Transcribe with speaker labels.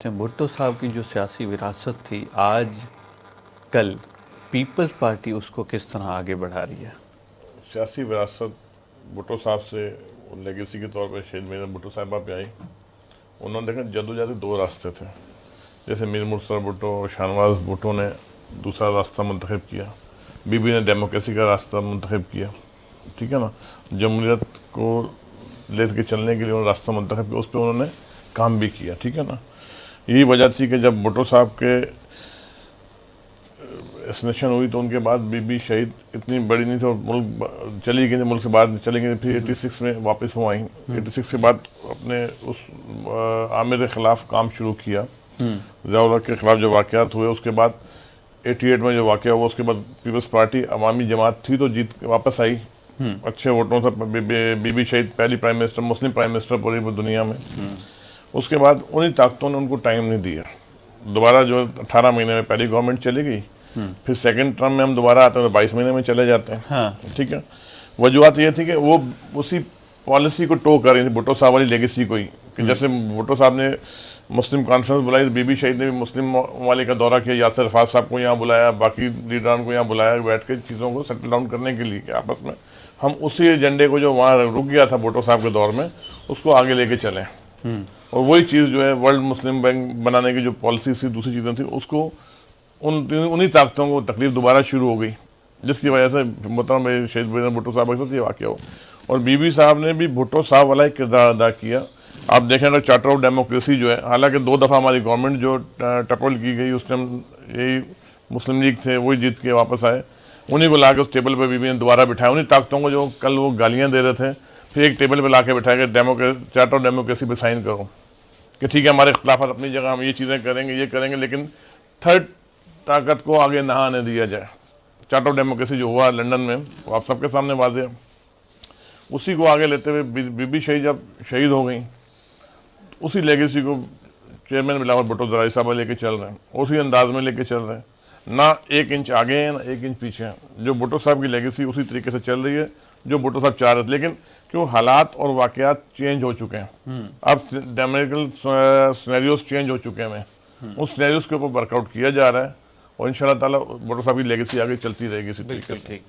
Speaker 1: भुट्टो साहब की जो सियासी विरासत थी, आज कल पीपल्स पार्टी उसको किस तरह आगे बढ़ा रही है?
Speaker 2: सियासी विरासत भुट्टो साहब से लेगेसी के तौर पर शहीद मेजर भुट्टो साहिबा पे आई। उन्होंने देखा जद्दोजहद के दो रास्ते थे। जैसे मीर मुर्तज़ा भुट्टो और शाहनवाज भुट्टो ने दूसरा रास्ता मुंतखब किया, बीबी ने डेमोक्रेसी का रास्ता मुंतखब किया, ठीक है ना। जमहूरियत को लेकर चलने के लिए उन्होंने रास्ता मुंतखब किया, उस पर उन्होंने काम भी किया, ठीक है ना। यही वजह थी कि जब भुट्टो साहब के एसनेशन हुई तो उनके बाद बीबी शहीद इतनी बड़ी नहीं थी और मुल्क चली गई थी, मुल्क से बाहर चली गई थी। फिर 86 में वापस वो आई। 86 के बाद अपने उस आमिर के ख़िलाफ़ काम शुरू किया। ज़िया के ख़िलाफ़ जो वाक़यात हुए, उसके बाद 88 में जो वाक़या हुआ, उसके बाद पीपल्स पार्टी अवामी जमात थी तो जीत वापस आई अच्छे वोटों से। बीबी शहीद पहली प्राइम मिनिस्टर, मुस्लिम प्राइम मिनिस्टर पूरी दुनिया में। उसके बाद उन्हीं ताकतों ने उनको टाइम नहीं दिया। दोबारा जो 18 महीने में पहली गवर्नमेंट चली गई, फिर सेकंड टर्म में हम दोबारा आते हैं तो 22 महीने में चले जाते हैं।
Speaker 1: हाँ।
Speaker 2: ठीक है। वजूहत ये थी कि वो उसी पॉलिसी को टो कर रही थी, भुट्टो साहब वाली लेगेसी को ही, कि जैसे भुट्टो साहब ने मुस्लिम कॉन्फ्रेंस बुलाई तो बीबी शहीद ने भी मुस्लिम ममालिक का दौरा किया, यासिर अरफात साहब को यहाँ बुलाया, बाकी लीडरान को यहाँ बुलाया, बैठ के चीज़ों को सेटल डाउन करने के लिए कि आपस में हम उसी एजेंडे को जो वहाँ रुक गया था भुट्टो साहब के दौर में, उसको आगे लेके चलें। और वही चीज़ जो है वर्ल्ड मुस्लिम बैंक बनाने की जो पॉलिसी थी, दूसरी चीज़ें थी, उसको उन्हीं ताकतों को तकलीफ दोबारा शुरू हो गई, जिसकी वजह से मतलब शहीद भुट्टो साहब के साथ ये वाक़या हो। और बीबी साहब ने भी भुट्टो साहब वाला एक किरदार अदा किया। आप देखें अगर चार्टर ऑफ डेमोक्रेसी जो है, हालांकि 2 दफ़ा हमारी गवर्नमेंट जो टपल की गई, उस टाइम यही मुस्लिम लीग थे, वही जीत के वापस आए। उन्हीं को ला के उस टेबल पर बीबी ने दोबारा बिठाया, उन्हीं ताकतों को जो कल वो गालियाँ दे रहे थे, फिर एक टेबल पर ला के बिठाया कि चार्टर ऑफ डेमोक्रेसी पर साइन करो कि ठीक है हमारे खिलाफत अपनी जगह, हम ये चीज़ें करेंगे, ये करेंगे, लेकिन थर्ड ताकत को आगे ना आने दिया जाए। चार्टर ऑफ डेमोक्रेसी जो हुआ लंदन में, वो आप सबके सामने वाज़ेह है। उसी को आगे लेते हुए बीबी शहीद जब शहीद हो गई, उसी लेगेसी को चेयरमैन बिलावल भुट्टो ज़राई साहब लेके चल रहे हैं, उसी अंदाज में लेके चल रहे हैं, ना 1 इंच आगे हैं ना 1 इंच पीछे हैं। जो भुट्टो साहब की लेगेसी उसी तरीके से चल रही है जो भुट्टो साहब चाह रहे थे, लेकिन क्यों हालात और वाक़यात चेंज हो चुके हैं, अब डेमोक्रेटिक सिनेरियोस चेंज हो चुके हैं। उस सिनेरियोस के ऊपर वर्कआउट किया जा रहा है और इंशाल्लाह ताला भुट्टो साहब की लेगेसी आगे चलती रहेगी इसी तरीके से।